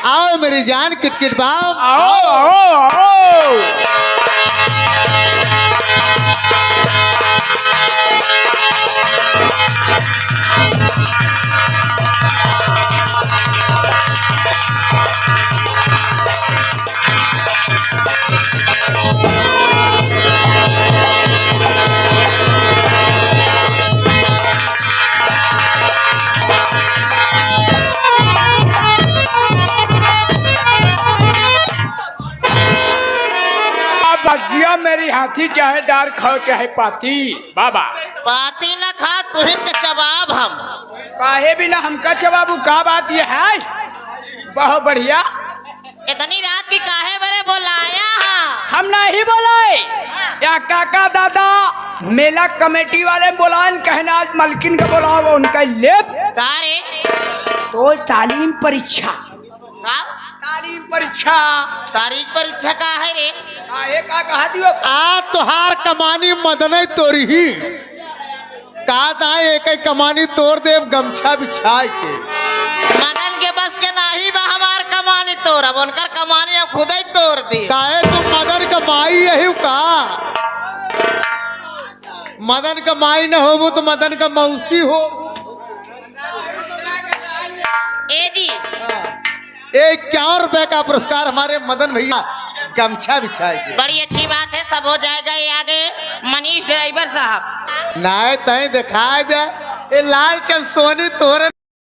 आओ मेरी जान किटकिट बाप, आओ आओ आओ। जिया मेरी हाथी चाहे डार खाओ चाहे पाती बाबा। पाती न खा तुहिन के जवाब हम काहे बिना हमका जवाबू का बात ये है। बहुत बढ़िया। इतनी रात की काहे बरे बुलाया हा? हम नहीं बोलाए या काका दादा मेला कमेटी वाले बुलान कहना आज मलकिन का बुलाओ उनका लेप का रे तो तालीम परीक्षा। का तालीम परीक्षा तारीख परीक्षा का है रे? काहे का कहा दियो आ तुहार कमानी मदन तोरी ही का दाए एक कमानी तोड़ देव गमछा बिछाई के। मदन के बस के नाही बा हमार कमानी तोड़, अब उनकर कमानी हम खुद ही तोड़ दी। काहे तू मदन का माई यही का, मदन का माई न हो तो मदन का मौसी हो। ए जी ₹51 का पुरस्कार हमारे मदन भैया गमछा बिछाए के। बड़ी अच्छी बात है, सब हो जाएगा। ये आगे मनीष ड्राइवर साहब नाय तय दिखाए दे ए लाल चंद सोनी तोरे